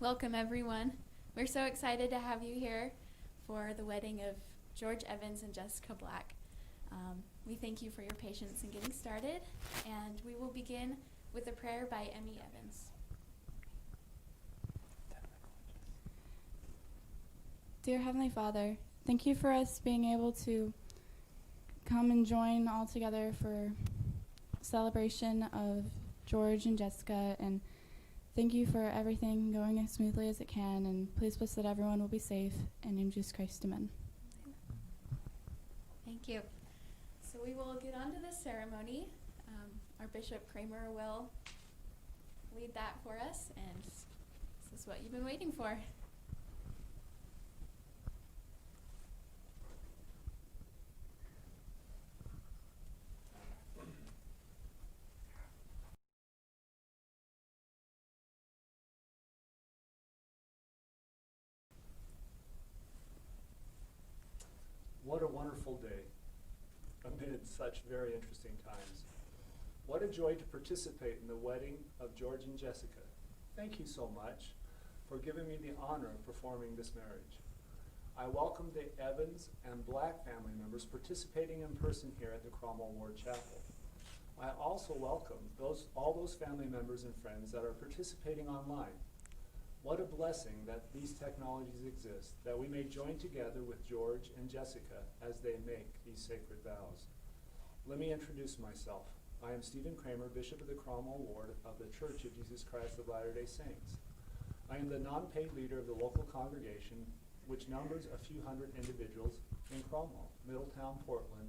Welcome, everyone. We're so excited to have you here for the wedding of George Evans and Jessica Black. We thank you for your patience in getting started, and we will begin with a prayer by Emmy Evans. Dear Heavenly Father, thank you for us being able to come and join all together for celebration of George and Jessica, and thank you for everything going as smoothly as it can, and please bless that everyone will be safe, and in Jesus Christ, amen. Thank you. So we will get on to the ceremony. Our Bishop Kramer will lead that for us, and this is what you've been waiting for. What a wonderful day amid such very interesting times. What a joy to participate in the wedding of George and Jessica. Thank you so much for giving me the honor of performing this marriage. I welcome the Evans and Black family members participating in person here at the Cromwell Ward Chapel. I also welcome all those family members and friends that are participating online. What a blessing that these technologies exist, that we may join together with George and Jessica as they make these sacred vows. Let me introduce myself. I am Stephen Kramer, Bishop of the Cromwell Ward of the Church of Jesus Christ of Latter-day Saints. I am the non-paid leader of the local congregation, which numbers a few hundred individuals in Cromwell, Middletown, Portland,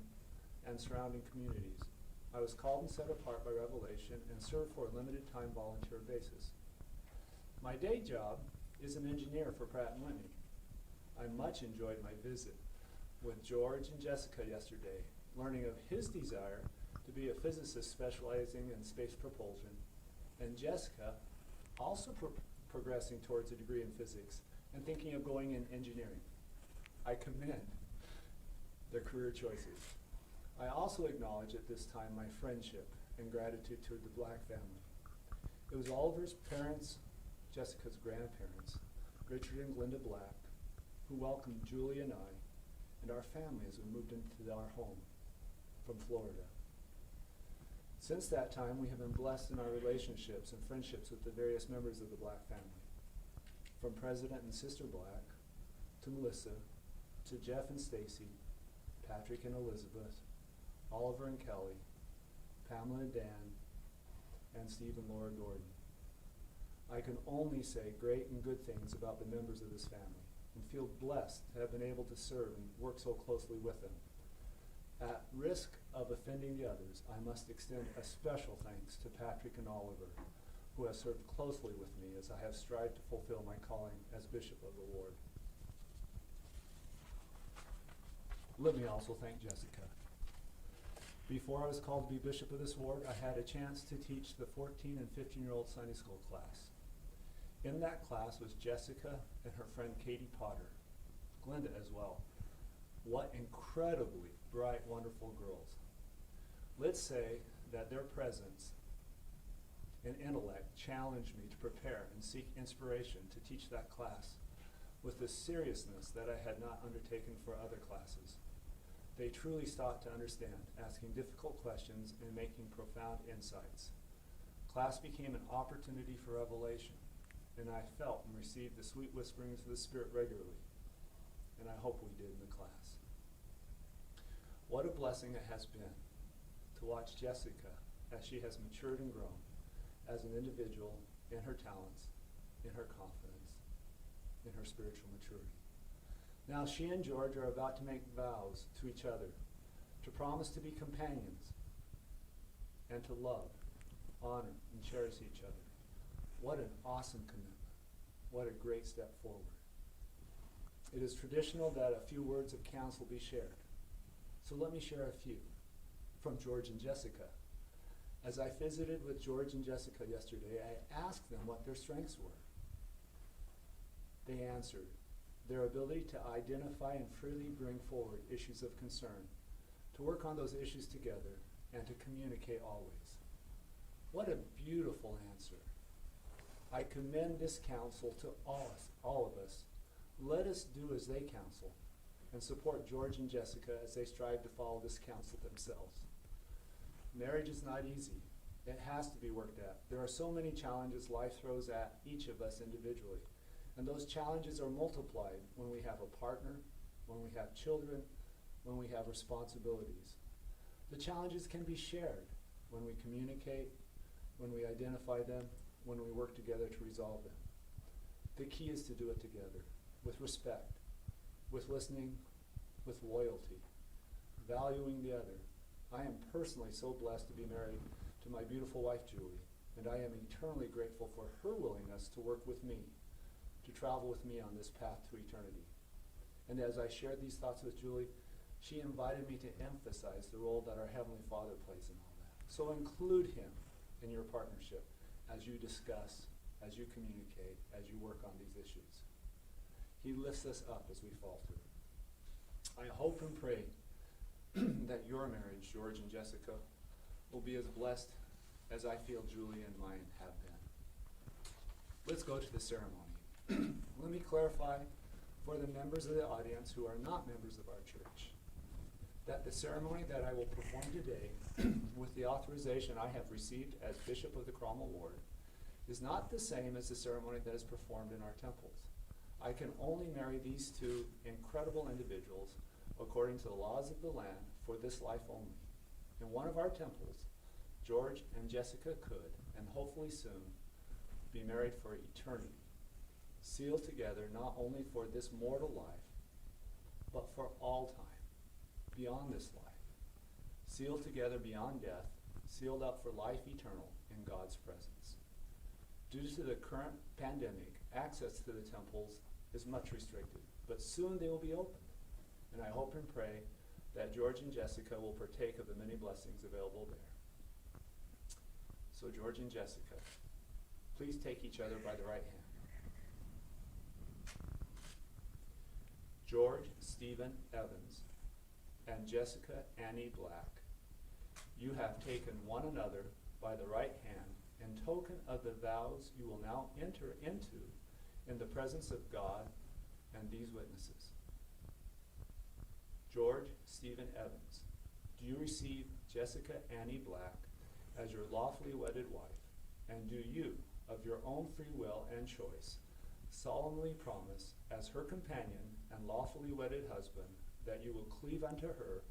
and surrounding communities. I was called and set apart by revelation and serve for a limited time volunteer basis. My day job is an engineer for Pratt & Whitney. I much enjoyed my visit with George and Jessica yesterday, learning of his desire to be a physicist specializing in space propulsion, and Jessica also progressing towards a degree in physics and thinking of going in engineering. I commend their career choices. I also acknowledge at this time my friendship and gratitude to the Black family. It was Oliver's parents, Jessica's grandparents, Richard and Glenda Black, who welcomed Julie and I and our family as we moved into our home from Florida. Since that time, we have been blessed in our relationships and friendships with the various members of the Black family, from President and Sister Black, to Melissa, to Jeff and Stacy, Patrick and Elizabeth, Oliver and Kelly, Pamela and Dan, and Steve and Laura Gordon. I can only say great and good things about the members of this family and feel blessed to have been able to serve and work so closely with them. At risk of offending the others, I must extend a special thanks to Patrick and Oliver, who have served closely with me as I have strived to fulfill my calling as Bishop of the Ward. Let me also thank Jessica. Before I was called to be Bishop of this ward, I had a chance to teach the 14 and 15-year-old Sunday school class. In that class was Jessica and her friend Katie Potter, Glenda as well. What incredibly bright, wonderful girls. Let's say that their presence and intellect challenged me to prepare and seek inspiration to teach that class with the seriousness that I had not undertaken for other classes. They truly sought to understand, asking difficult questions and making profound insights. Class became an opportunity for revelation, and I felt and received the sweet whisperings of the Spirit regularly, and I hope we did in the class. What a blessing it has been to watch Jessica as she has matured and grown as an individual in her talents, in her confidence, in her spiritual maturity. Now she and George are about to make vows to each other, to promise to be companions, and to love, honor, and cherish each other. What an awesome commitment. What a great step forward. It is traditional that a few words of counsel be shared. So let me share a few from George and Jessica. As I visited with George and Jessica yesterday, I asked them what their strengths were. They answered, their ability to identify and freely bring forward issues of concern, to work on those issues together, and to communicate always. What a beautiful answer. I commend this counsel to all of us. Let us do as they counsel and support George and Jessica as they strive to follow this counsel themselves. Marriage is not easy. It has to be worked at. There are so many challenges life throws at each of us individually. And those challenges are multiplied when we have a partner, when we have children, when we have responsibilities. The challenges can be shared when we communicate, when we identify them, when we work together to resolve them. The key is to do it together, with respect, with listening, with loyalty, valuing the other. I am personally so blessed to be married to my beautiful wife, Julie, and I am eternally grateful for her willingness to work with me, to travel with me on this path to eternity. And as I shared these thoughts with Julie, she invited me to emphasize the role that our Heavenly Father plays in all that. So include Him in your partnership as you discuss, as you communicate, as you work on these issues. He lifts us up as we fall through. I hope and pray that your marriage, George and Jessica, will be as blessed as I feel Julie and mine have been. Let's go to the ceremony. Let me clarify for the members of the audience who are not members of our church that the ceremony that I will perform today with the authorization I have received as Bishop of the Cromwell Ward is not the same as the ceremony that is performed in our temples. I can only marry these two incredible individuals according to the laws of the land for this life only. In one of our temples, George and Jessica could, and hopefully soon, be married for eternity, sealed together not only for this mortal life, but for all time, beyond this life, sealed together beyond death, sealed up for life eternal in God's presence. Due to the current pandemic, access to the temples is much restricted, but soon they will be opened, and I hope and pray that George and Jessica will partake of the many blessings available there. So George and Jessica, please take each other by the right hand. George Stephen Evans and Jessica Annie Black, you have taken one another by the right hand in token of the vows you will now enter into in the presence of God and these witnesses. George Stephen Evans, do you receive Jessica Annie Black as your lawfully wedded wife, and do you, of your own free will and choice, solemnly promise as her companion and lawfully wedded husband that you will cleave unto her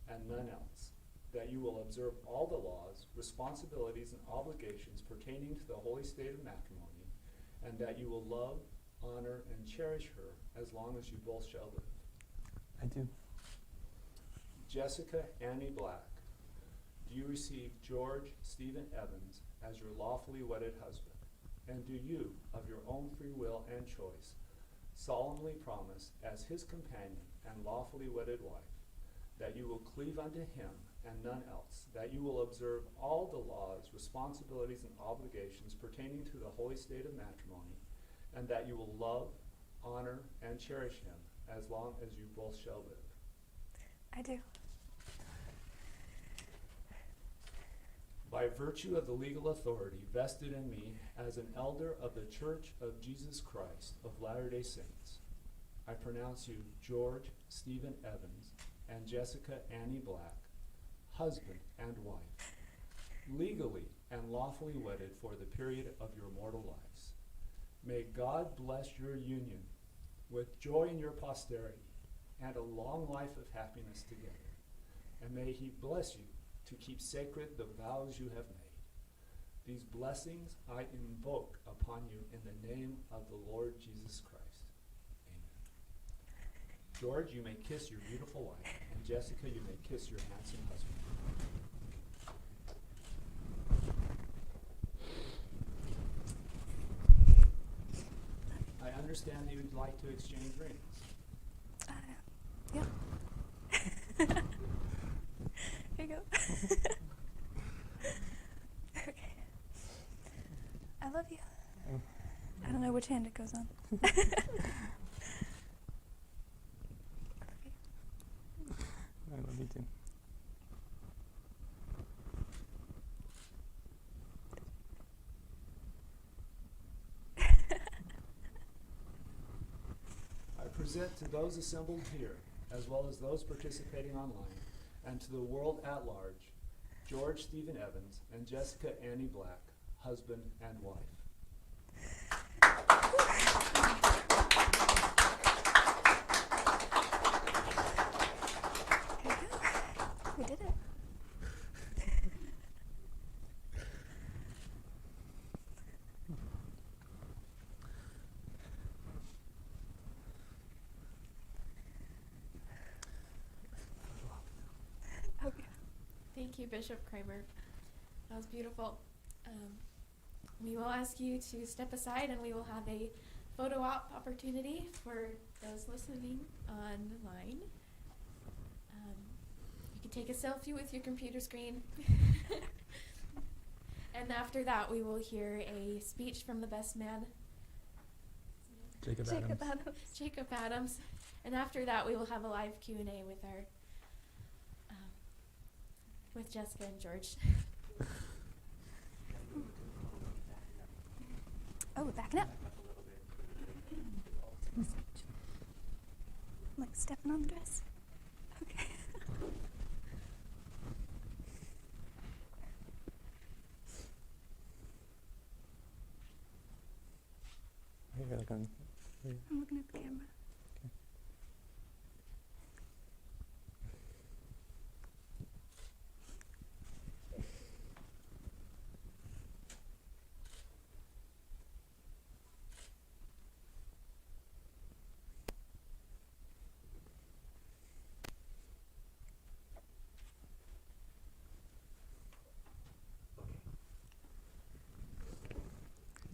and none else, that you will observe all the laws, responsibilities, and obligations pertaining to the holy state of matrimony, and that you will love, honor, and cherish her as long as you both shall live? I do. Jessica Annie Black, do you receive George Stephen Evans as your lawfully wedded husband? And do you, of your own free will and choice, solemnly promise as his companion and lawfully wedded wife that you will cleave unto him and none else, that you will observe all the laws, responsibilities, and obligations pertaining to the holy state of matrimony, and that you will love, honor, and cherish him as long as you both shall live? I do. By virtue of the legal authority vested in me as an elder of the Church of Jesus Christ of Latter-day Saints, I pronounce you George Stephen Evans and Jessica Annie Black, husband and wife, legally and lawfully wedded for the period of your mortal lives. May God bless your union with joy in your posterity and a long life of happiness together. And may he bless you to keep sacred the vows you have made. These blessings I invoke upon you in the name of the Lord Jesus Christ. Amen. George, you may kiss your beautiful wife, and Jessica, you may kiss your handsome husband. I understand that you'd like to exchange rings. Yep. Here you go. Okay. I love you. I don't know which hand it goes on. I love you too. present to those assembled here, as well as those participating online, and to the world at large, George Stephen Evans and Jessica Annie Black, husband and wife. There you go. We did it. Okay. Thank you, Bishop Kramer. That was beautiful. We will ask you to step aside and we will have a photo op opportunity for those listening online. You can take a selfie with your computer screen. And after that, we will hear a speech from the best man, Jacob Jacob Adams. Adams. Jacob Adams. And after that, we will have a live Q&A with our with Jessica and George. Oh, backing up. Like stepping on the dress. Okay. You're like on- I'm looking at the camera.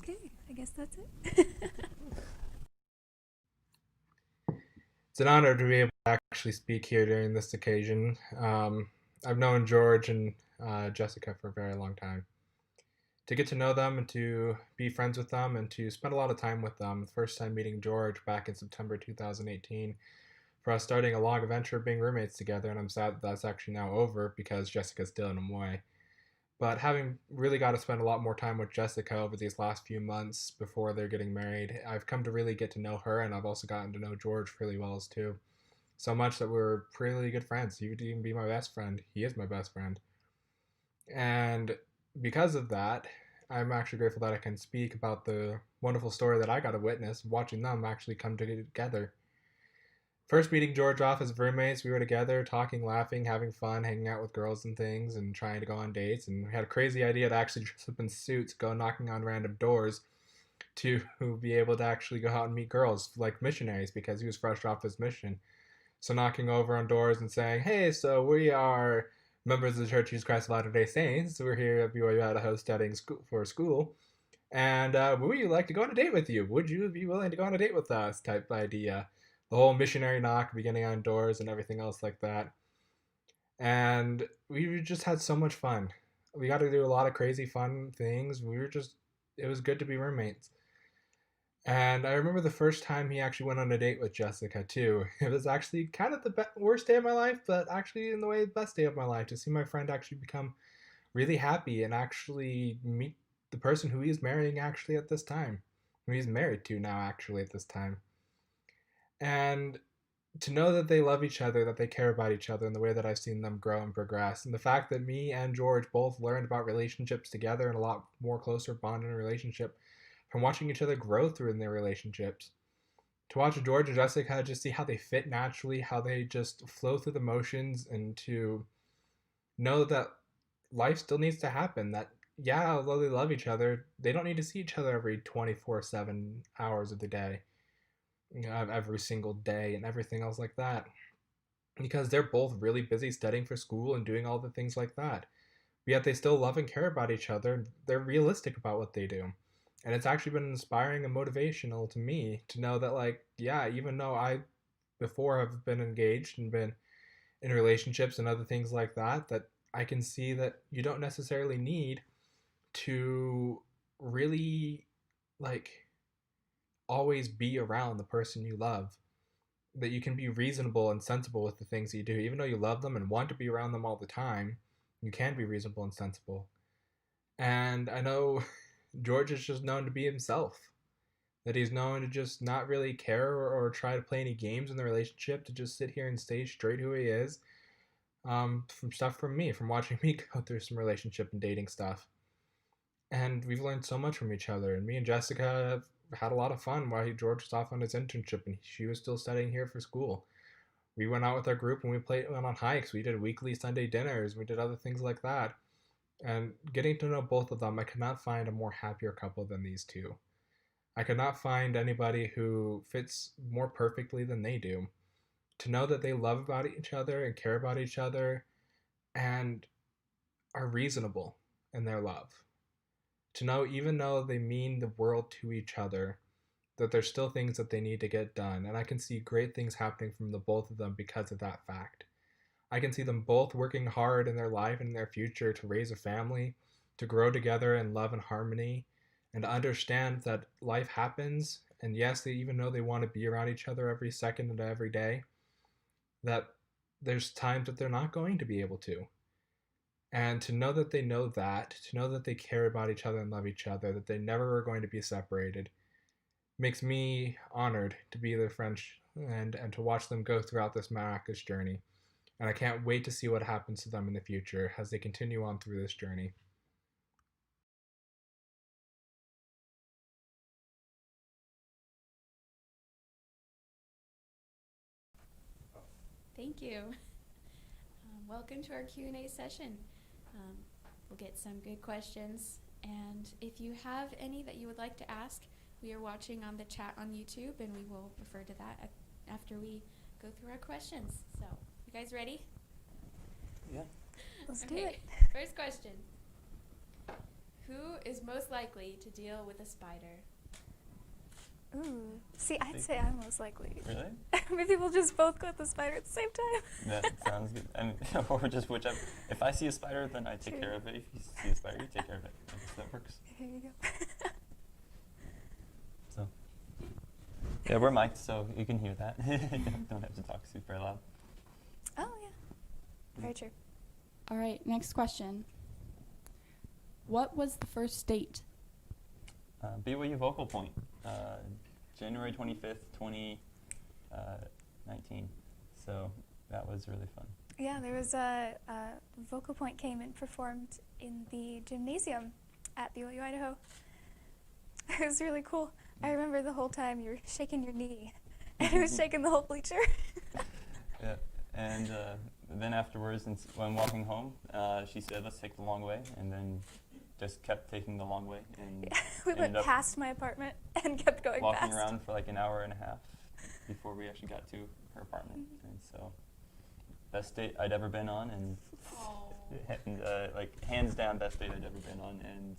Okay, I guess that's it. It's an honor to be able to actually speak here during this occasion. I've known George and Jessica for a very long time. To get to know them and to be friends with them and to spend a lot of time with them. The first time meeting George back in September 2018, for us starting a long adventure of being roommates together, and I'm sad that that's actually now over because Jessica's still in Amoy. But having really got to spend a lot more time with Jessica over these last few months before they're getting married, I've come to really get to know her, and I've also gotten to know George really well as too. So much that we're really good friends. He would even be my best friend. He is my best friend. And because of that, I'm actually grateful that I can speak about the wonderful story that I got to witness, watching them actually come together. First meeting George off as roommates, we were together talking, laughing, having fun, hanging out with girls and things, and trying to go on dates. And we had a crazy idea to actually dress up in suits, go knocking on random doors to be able to actually go out and meet girls like missionaries because he was fresh off his mission. So knocking over on doors and saying, "Hey, so we are members of the Church of Jesus Christ of Latter-day Saints. We're here at BYU Idaho studying for school. And would you like to go on a date with you? Would you be willing to go on a date with us?" type idea. The whole missionary knock, beginning on doors and everything else like that. And we just had so much fun. We got to do a lot of crazy fun things. It was good to be roommates. And I remember the first time he actually went on a date with Jessica too. It was actually kind of the worst day of my life, but actually in the way the best day of my life, to see my friend actually become really happy and actually meet the person who he is marrying actually at this time. Who he's married to now actually at this time. And to know that they love each other, that they care about each other in the way that I've seen them grow and progress. And the fact that me and George both learned about relationships together and a lot more closer bond in a relationship from watching each other grow through in their relationships. To watch George and Jessica, just see how they fit naturally, how they just flow through the motions, and to know that life still needs to happen. That, yeah, although they love each other, they don't need to see each other every 24/7 hours of the day. Every single day and everything else like that, because they're both really busy studying for school and doing all the things like that, but yet they still love and care about each other. They're realistic about what they do, and it's actually been inspiring and motivational to me to know that, like, yeah, even though I before have been engaged and been in relationships and other things like that, that I can see that you don't necessarily need to really, like, always be around the person you love. That you can be reasonable and sensible with the things that you do. Even though you love them and want to be around them all the time, you can be reasonable and sensible. And I know George is just known to be himself. that he's known to just not really care or try to play any games in the relationship, to just sit here and stay straight who he is. From stuff from me, from watching me go through some relationship and dating stuff. And we've learned so much from each other. And me and Jessica have had a lot of fun while George was off on his internship and she was still studying here for school. We went out with our group and went on hikes. We did weekly Sunday dinners. We did other things like that. And getting to know both of them, I could not find a more happier couple than these two. I could not find anybody who fits more perfectly than they do. To know that they love about each other and care about each other and are reasonable in their love. To know, even though they mean the world to each other, that there's still things that they need to get done. And I can see great things happening from the both of them because of that fact. I can see them both working hard in their life and in their future to raise a family, to grow together in love and harmony, and to understand that life happens. And yes, even though they want to be around each other every second and every day, that there's times that they're not going to be able to. And to know that they know that, to know that they care about each other and love each other, that they never are going to be separated, makes me honored to be their friend and to watch them go throughout this miraculous journey. And I can't wait to see what happens to them in the future as they continue on through this journey. Thank you. Welcome to our Q&A session. We'll get some good questions, and if you have any that you would like to ask, we are watching on the chat on YouTube, and we will refer to that after we go through our questions. So, you guys ready? Yeah. Let's do it. First question. Who is most likely to deal with a spider? Ooh. See, I'd say I'm most likely. Really? Maybe we'll just both go with the spider at the same time. That sounds good. And or just whichever. If I see a spider, then I take care of it. If you see a spider, you take care of it. I guess that works. Here you go. So. Yeah, we're mic'd, so you can hear that. You don't have to talk super loud. Oh, yeah. Very true. All right, next question. What was the first date? BYU Vocal Point, January 25th, 2019. So that was really fun. Yeah, there was a Vocal Point came and performed in the gymnasium at BYU, Idaho. It was really cool. I remember the whole time you were shaking your knee, and it was shaking the whole bleacher. Yeah, and then afterwards, when walking home, she said, "Let's take the long way," and then just kept taking the long way. And Yeah, we went past my apartment and kept going walking past. around for like an hour and a half before we actually got to her apartment. And so, best date I'd ever been on, and like hands down best date I'd ever been on. And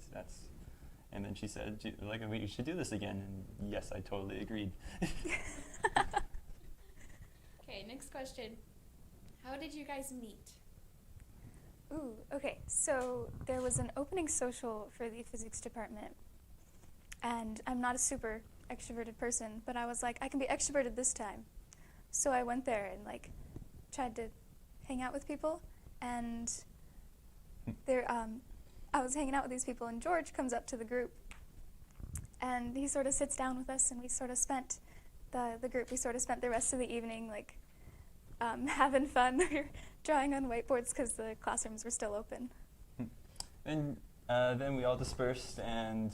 and then she said, like, we should do this again. And yes, I totally agreed. Okay, next question. How did you guys meet? Ooh, okay. So there was an opening social for the physics department. And I'm not a super extroverted person, but I was like, I can be extroverted this time. So I went there and like tried to hang out with people. And there, I was hanging out with these people, and George comes up to the group. And he sort of sits down with us, and we sort of spent the group, we sort of spent the rest of the evening like having fun. We were drawing on whiteboards because the classrooms were still open. And then we all dispersed, and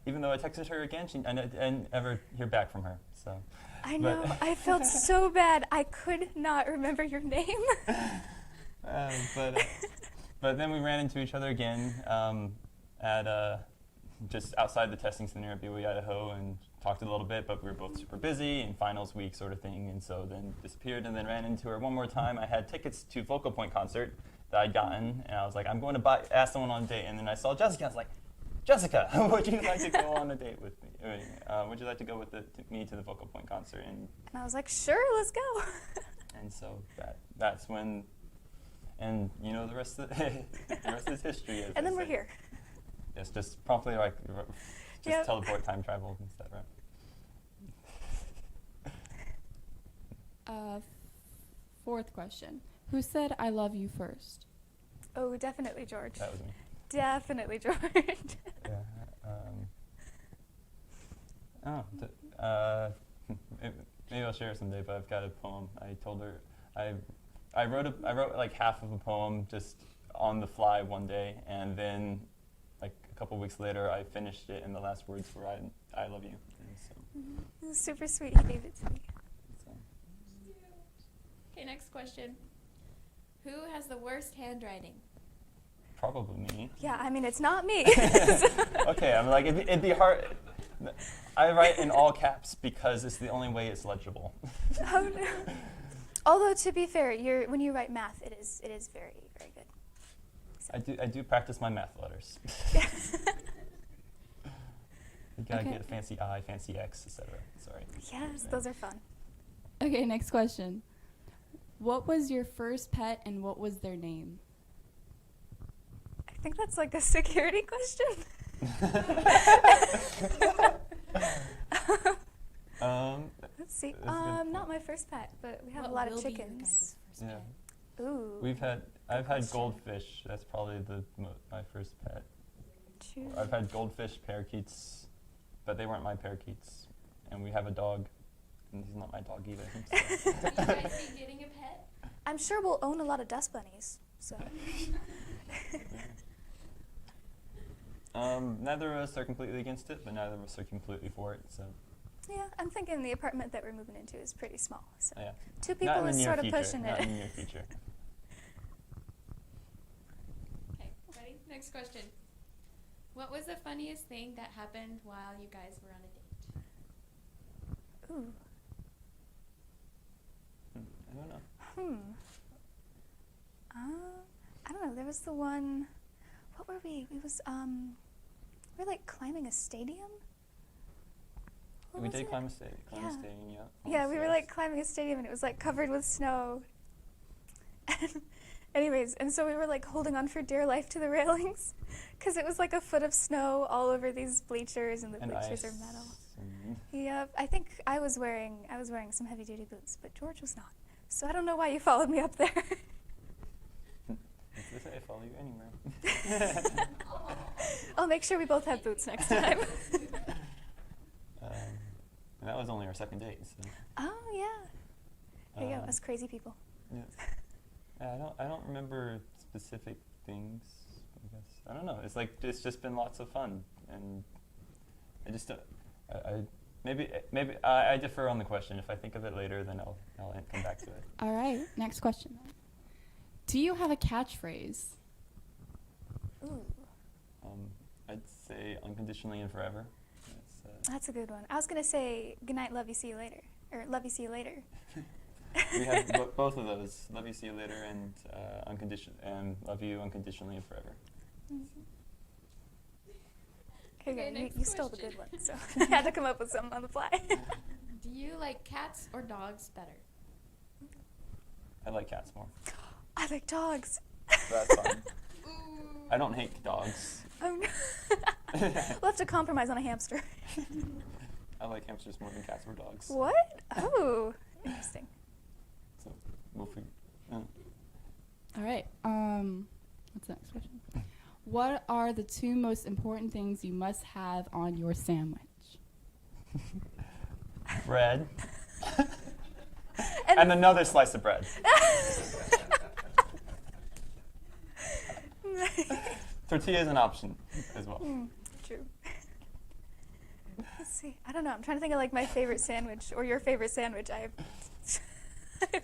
even though I texted her again, I didn't ever hear back from her. So. I know. I felt so bad. I could not remember your name. But then we ran into each other again at just outside the testing center at BYU Idaho, and talked a little bit, but we were both super busy and finals week sort of thing, and so then disappeared, and then ran into her one more time. I had tickets to Focal Point concert that I'd gotten, and I was like, I'm going to ask someone on a date, and then I saw Jessica. I was like, Jessica, would you like to go on a date with me? Would you like to go with me to the Focal Point concert? And I was like, sure, let's go. And so that's when, and you know the rest of the rest is history. And then we're here. Yes, just promptly like Yep. teleport, time travel and stuff, right? Fourth question. Who said I love you first? Oh, definitely George. That was me. Definitely George. Yeah. Oh, maybe I'll share it someday. But I've got a poem. I told her I wrote like half of a poem just on the fly one day, and then like a couple weeks later, I finished it, and the last words were "I love you." And so, It was super sweet. He gave it to me. so. Okay, next question. Who has the worst handwriting? Probably me. Yeah, I mean, it's not me. Okay, I'm like, it'd be hard. I write in all caps because it's the only way it's legible. Oh, no. Although, to be fair, when you write math, it is very, very good. So. I do practice my math letters. You gotta Okay. get a fancy I, fancy X, etc. Sorry. Yes, those are fun. Okay, next question. What was your first pet and what was their name? I think that's like a security question. Let's see. That's a good Not point. my first pet, but we have What a lot will of be your chickens. guys' first Yeah. pet? Ooh. I've had question. goldfish. That's probably my first pet. Choose. I've had goldfish, parakeets, but they weren't my parakeets. And we have a dog, and he's not my dog either. So. Will you guys be getting a pet? I'm sure we'll own a lot of dust bunnies. So. Neither of us are completely against it, but neither of us are completely for it. So Yeah, I'm thinking the apartment that we're moving into is pretty small. So yeah, 2 not people in the is near sort of future. pushing Not it. in the near future. Okay, ready? Next question. What was the funniest thing that happened while you guys were on a date? Ooh. I don't know. I don't know. There was the one. What were we? We were like climbing a stadium. What We was did it? climb a stadium. Yeah. Yeah. Yeah, we were Yes. like climbing a stadium and it was like covered with snow. Anyways, and so we were like holding on for dear life to the railings because it was like a foot of snow all over these bleachers, and the And bleachers are ice metal. and- Yep, I think I was wearing some heavy duty boots, but George was not. So I don't know why you followed me up there. It's to say I follow you anywhere. I'll make sure we both have boots next time. And that was only our second date. So. Oh yeah. There you go, Um, us crazy people. Yeah. Yeah, I don't remember specific things. I guess I don't know. It's like it's just been lots of fun, and I just maybe I differ on the question. If I think of it later, then I'll come back to it. All right, next question. Do you have a catchphrase? Ooh, I'd say unconditionally and forever. that's a good one. I was gonna say goodnight, love you, see you later, or love you, see you later. We have both of those. Love you, see you later, and and love you unconditionally and forever. Okay, next you stole the question. good one, so I had to come up with something on the fly. Do you like cats or dogs better? I like cats more. I like dogs. That's fun. Ooh. I don't hate dogs. We'll have to compromise on a hamster. I like hamsters more than cats or dogs. What? Oh, interesting. So we'll figure. All right, what's the next question? What are the 2 most important things you must have on your sandwich? Bread. And another slice of bread. Tortilla is an option as well. True. Let's see. I don't know. I'm trying to think of like my favorite sandwich or your favorite sandwich. I have no idea.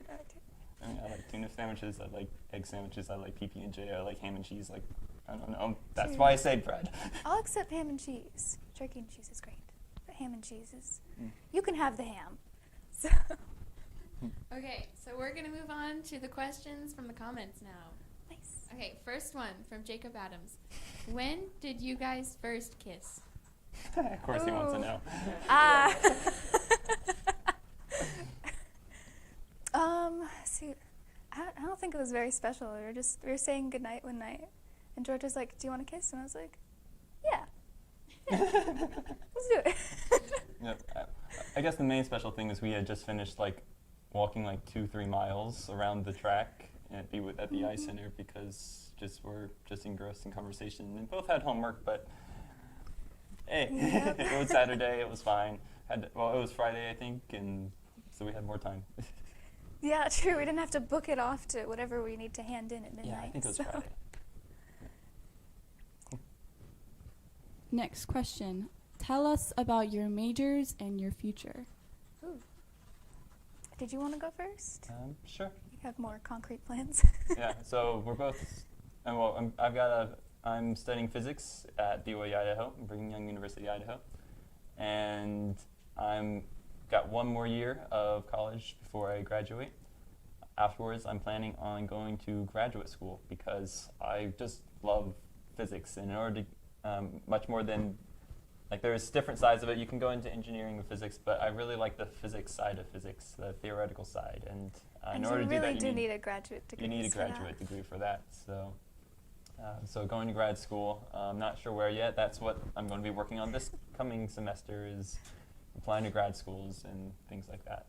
I mean, I like tuna sandwiches. I like egg sandwiches. I like PB&J. I like ham and cheese. Like, I don't know. That's True. why I say bread. I'll accept ham and cheese. Turkey and cheese is great, but ham and cheese is. Mm. You can have the ham. So. Okay, so we're going to move on to the questions from the comments now. Nice. Okay, first one from Jacob Adams. When did you guys first kiss? Of course, he wants to Ooh. know. See, I don't think it was very special. We were saying goodnight one night, and George was like, "Do you want to kiss?" And I was like, "Yeah, let's do it." Yep. I guess the main special thing is we had just finished like walking like 2-3 miles around the track at the ice center because we're just engrossed in conversation and both had homework, but hey, Yep. it was Saturday, it was fine. Well, it was Friday, I think, and so we had more time. Yeah, true. We didn't have to book it off to whatever we need to hand in at midnight. Yeah, I think it was so. Friday. Next question. Tell us about your majors and your future. Ooh. Did you want to go first? Sure. You have more concrete plans. Yeah, so we're both, I'm studying physics at BYU Idaho, Brigham Young University, Idaho, and I'm got one more year of college before I graduate. Afterwards, I'm planning on going to graduate school because I just love physics, and in order to, much more than, like there's different sides of it. You can go into engineering with physics, but I really like the physics side of physics, the theoretical side, and in and order you to do really that, do need a graduate degree. you need a for that. graduate degree for that. So going to grad school, I'm not sure where yet. That's what I'm going to be working on this coming semester, is applying to grad schools and things like that.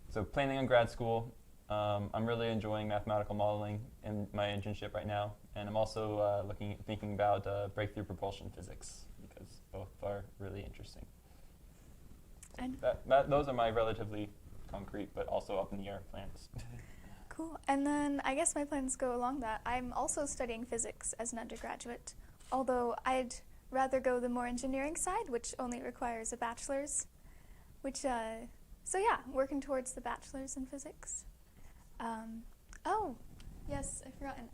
So planning on grad school. I'm really enjoying mathematical modeling in my internship right now, and I'm also thinking about breakthrough propulsion physics, because both are really interesting. And Those are my relatively concrete but also up in the air plans. cool. And then I guess my plans go along that. I'm also studying physics as an undergraduate, although I'd rather go the more engineering side, which only requires a bachelor's, so yeah, working towards the bachelor's in physics. Oh, yes, I've forgotten.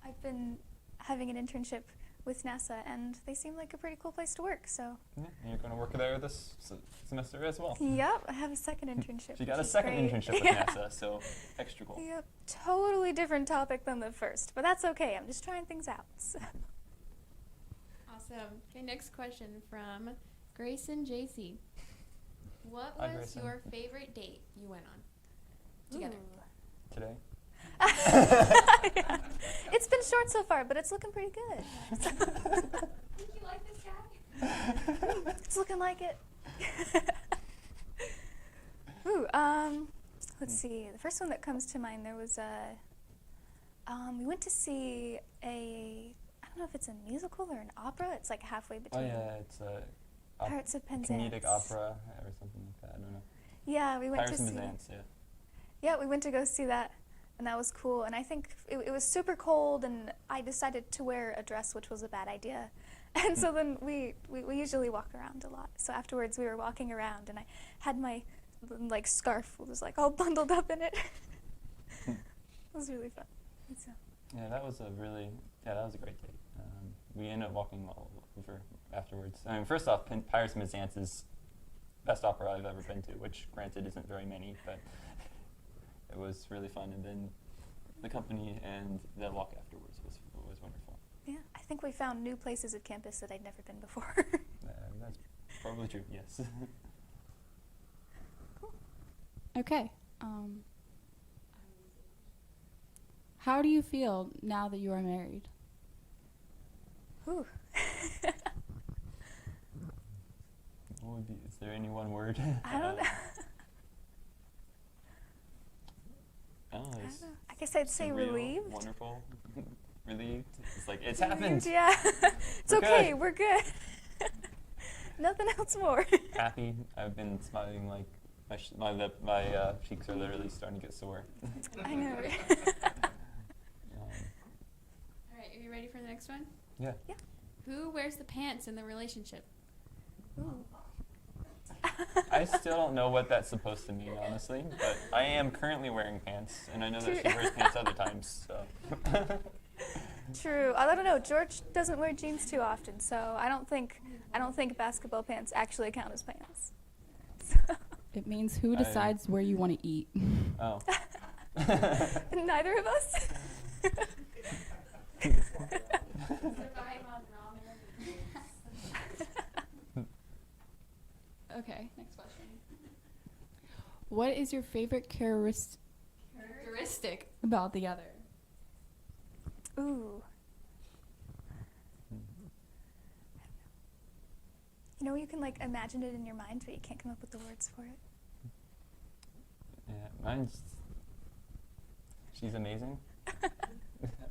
I've been having an internship with NASA, and they seem like a pretty cool place to work, so. Yeah, and you're going to work there this semester as well. Yep, I have a second internship. So you got which a is second great. internship with Yeah. NASA, so extra cool. Yep, totally different topic than the first, but that's okay. I'm just trying things out. So. Awesome. Okay, next question from Grayson JC. What Hi, was Grayson. your favorite date you went on together? Today? Yeah. It's been short so far, but it's looking pretty good. Think you like this guy? It's looking like it. Ooh, let's see. The first one that comes to mind, there was we went to see I don't know if it's a musical or an opera. It's like halfway Oh between yeah, it's a Pirates of Penzance. comedic opera or something like that. I don't know. Yeah, we went Pirates to of see. Penzance, yeah. Yeah, we went to go see that, and that was cool. And I think it was super cold, and I decided to wear a dress, which was a bad idea. And so then we usually walk around a lot. So afterwards, we were walking around, and I had my like scarf was like all bundled up in it. It was really fun. And so. Yeah, that was a great date. We ended up walking all over afterwards. I mean, first off, Pirates of Penzance is best opera I've ever been to, which granted isn't very many, but it was really fun. And then the company and the walk afterwards was wonderful. Yeah, I think we found new places at campus that I'd never been before. That's probably true, yes. Cool. Okay. How do you feel now that you are married? Ooh. Is there any one word? I don't know. I don't know. I don't know. I guess I'd say Surreal, relieved. Wonderful. Relieved. It's like, it's Relieved, happened. yeah. It's We're okay, good. we're good. Nothing else more. Happy. I've been smiling like my cheeks are literally starting to get sore. I know. All right, are you ready for the next one? Yeah. Yeah. Who wears the pants in the relationship? Ooh. I still don't know what that's supposed to mean, honestly, but I am currently wearing pants, and I know that she wears pants other times, so. True. I don't know. George doesn't wear jeans too often, so I don't think basketball pants actually count as pants. It means who decides where you want to eat. Oh. Neither of us. Okay, next question. What is your favorite characteristic about the other? Ooh. You know, you can like imagine it in your mind, but you can't come up with the words for it. Yeah, mine's. She's amazing.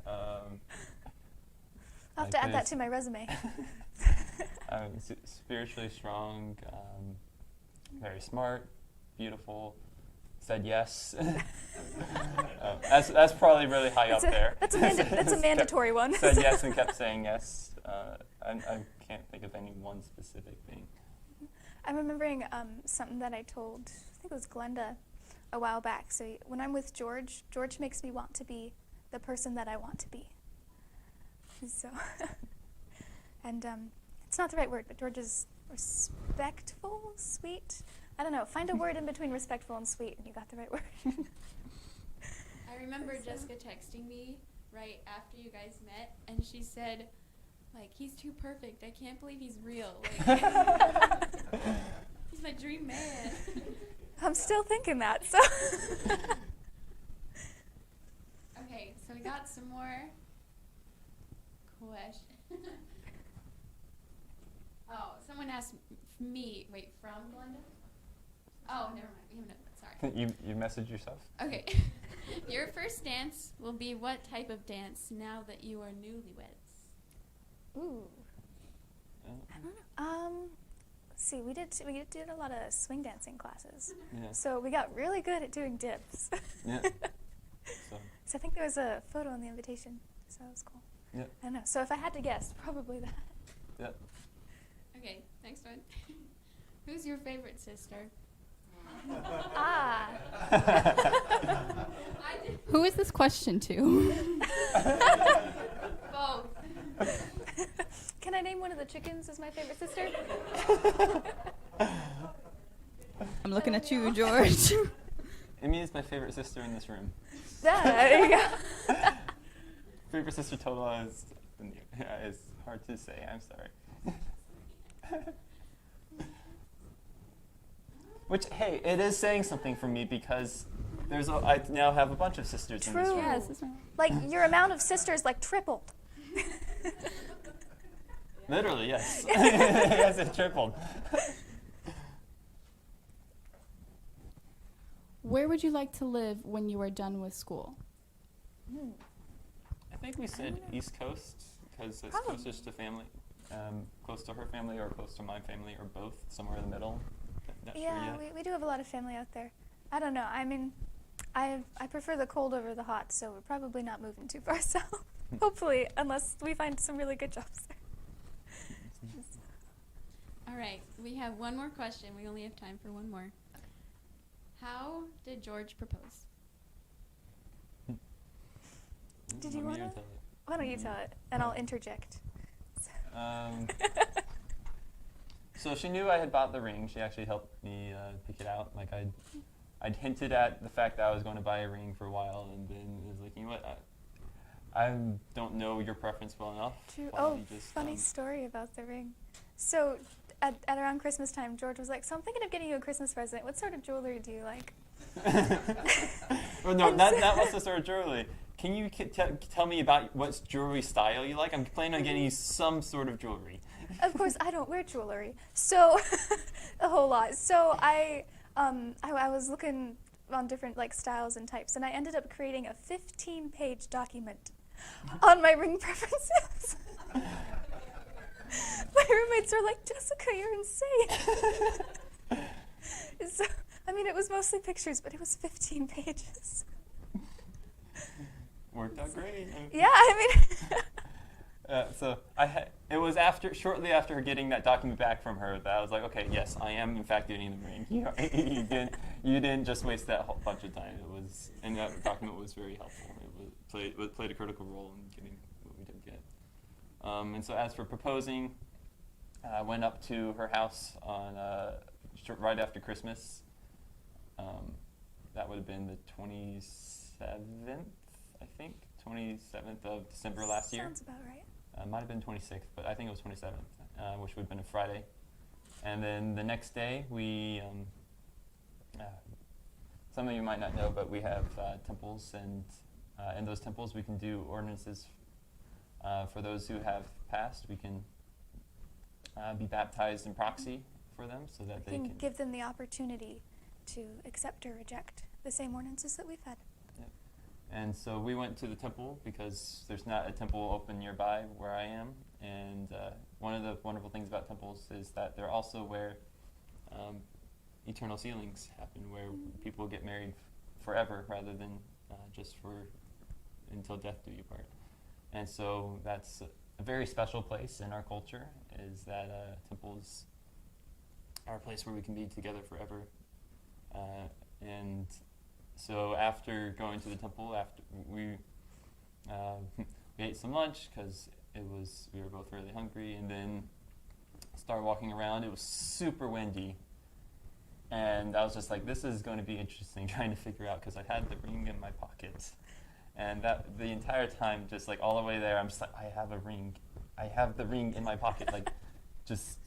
I'll have to add that to my resume. Spiritually strong, very smart, beautiful, said yes. That's probably really high up there. That's a mandatory one. Said yes and kept saying yes. I can't think of any one specific thing. I'm remembering something that I told, I think it was Glenda, a while back. So when I'm with George, George makes me want to be the person that I want to be. So, and it's not the right word, but George is respectful, sweet. I don't know. Find a word in between respectful and sweet, and you got the right word. I remember Jessica texting me right after you guys met, and she said, like, he's too perfect. I can't believe he's real. Like, he's my dream man. I'm still thinking that, so. Okay, so we got some more questions. Oh, someone asked me, wait, from Glenda? Oh, never mind. We haven't, sorry. You messaged yourself? Okay. Your first dance will be what type of dance now that you are newlyweds? Ooh. I don't know. Let's see, we did a lot of swing dancing classes. Yeah. So we got really good at doing dips. Yeah. So I think there was a photo in the invitation, so that was cool. Yeah. I don't know. So if I had to guess, probably that. Yeah. Okay, next one. Who's your favorite sister? Ah. Who is this question to? Both. Can I name one of the chickens as my favorite sister? I'm looking at you, George. Amy is my favorite sister in this room. There you go. Favorite sister total is hard to say. I'm sorry. Which, hey, it is saying something for me because I now have a bunch of sisters in this True. room. Yes, that's right. Like your amount of sisters like tripled. Literally, yes. Yes, it tripled. Where would you like to live when you are done with school? I think we said East Coast because it's Probably. closest to family, close to her family or close to my family or both, somewhere in the middle. Not sure Yeah, yet. we do have a lot of family out there. I don't know. I mean, I prefer the cold over the hot, so we're probably not moving too far south. Hopefully, unless we find some really good jobs there. All right, we have one more question. We only have time for one more. How did George propose? Did you Want me wanna? to tell you? Why don't you tell it, and I'll interject. So she knew I had bought the ring. She actually helped me pick it out. Like I'd hinted at the fact that I was going to buy a ring for a while, and then it was like, you know what? I don't know your preference well enough. True. Why don't Oh, you just, funny story about the ring. So, at around Christmas time, George was like, "So I'm thinking of getting you a Christmas present. What sort of jewelry do you like?" Well, no, And that was the sort of jewelry. Can you tell me about what jewelry style you like? I'm planning on getting you some sort of jewelry. Of course, I don't wear jewelry, so a whole lot. So I was looking on different like styles and types, and I ended up creating a 15-page document on my ring preferences. My roommates were like, "Jessica, you're insane." So, I mean, it was mostly pictures, but it was 15 pages. Worked out great. Yeah, I mean. So it was shortly after her getting that document back from her that I was like, okay, yes, I am in fact getting the ring. You didn't just waste that whole bunch of time. And that document was very helpful. It played a critical role in getting what we did get. And so as for proposing, I went up to her house on right after Christmas. That would have been the 27th, I think, 27th of December last year. Sounds about right. Might have been 26th, but I think it was 27th, which would have been a Friday. And then the next day, we, some of you might not know, but we have temples, and in those temples we can do ordinances for those who have passed. We can be baptized in proxy for them so that they You can can give them the opportunity to accept or reject the same ordinances that we've had. And so we went to the temple because there's not a temple open nearby where I am, and one of the wonderful things about temples is that they're also where eternal sealings happen, where people get married forever rather than just for until death do you part. And so that's a very special place in our culture, is that temples are a place where we can be together forever. And so after going to the temple, after we ate some lunch because we were both really hungry, and then started walking around. It was super windy, and I was just like, this is going to be interesting trying to figure out, because I had the ring in my pocket, and that the entire time, just like all the way there, I'm just like, I have a ring. I have the ring in my pocket, like, just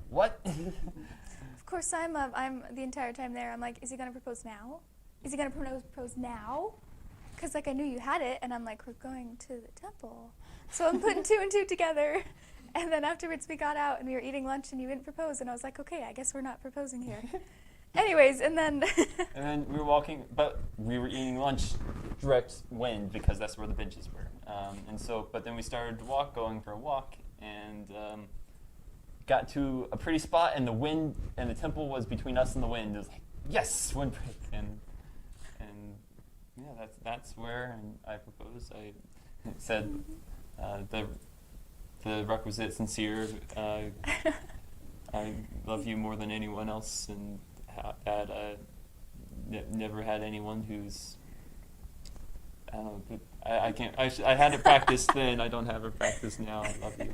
what? Of course, I'm the entire time there. I'm like, is he gonna propose now? Is he gonna propose now? Because like I knew you had it, and I'm like, we're going to the temple, so I'm putting two and two together. And then afterwards, we got out and we were eating lunch, and you didn't propose, and I was like, okay, I guess we're not proposing here. Anyways, and then And then we were walking, but we were eating lunch direct wind, because that's where the benches were. And so, but then we started to going for a walk, and got to a pretty spot, and the wind and the temple was between us and the wind. It was like, yes, windbreak, and yeah, that's where I proposed. I said the requisite sincere, I love you more than anyone else, and had never had anyone who's, I don't know, but I can't, I had it practiced then, I don't have it practiced now. I love you.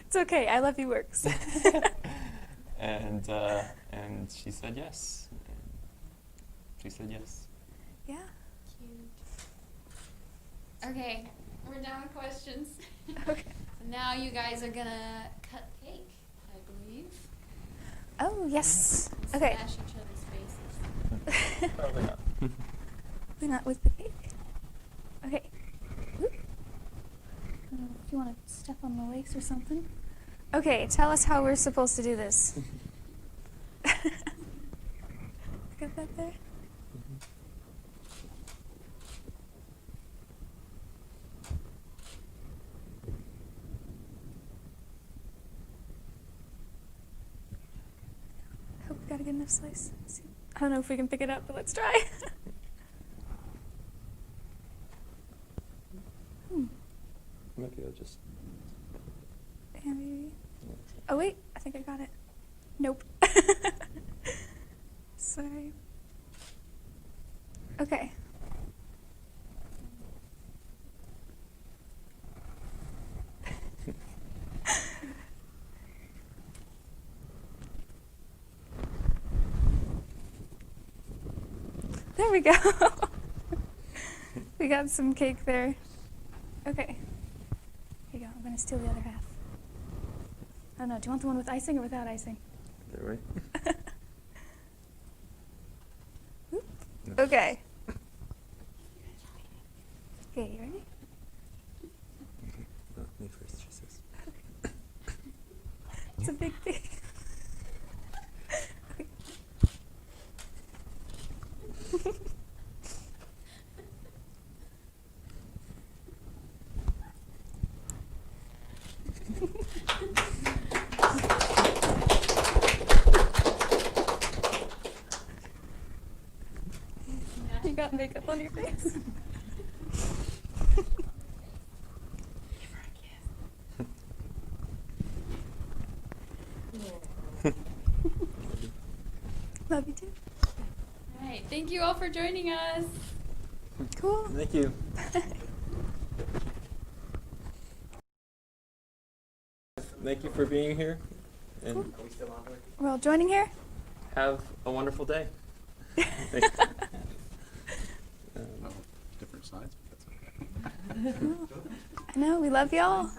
it's okay. I love you works. And she said yes. She said yes. Yeah. Cute. Okay, we're done with questions. Okay. So now you guys are gonna cut cake, I believe. Oh yes. And Okay. smash each other's faces. Probably not. We're not with the cake. Okay. Whoop. I don't know if you want to step on the lace or something. Okay, tell us how we're supposed to do this. Got that there? Hope we got a good enough slice. See. I don't know if we can pick it up, but let's try. Maybe I'll just. And oh wait, I think I got it. Nope. Sorry. Okay. There we go. We got some cake there. Okay. Here you go. I'm going to steal the other half. I don't know. Do you want the one with icing or without icing? Right. Oop. No. Okay. Okay, you ready? Me first, she says. It's a big thing. You got makeup on your face. Love you too. All right, thank you all for joining us. Cool. Thank you. Thank you for being here, and Cool. We're all joining here. have a wonderful day. Thank you. Different sides, but that's okay. I know, we love y'all.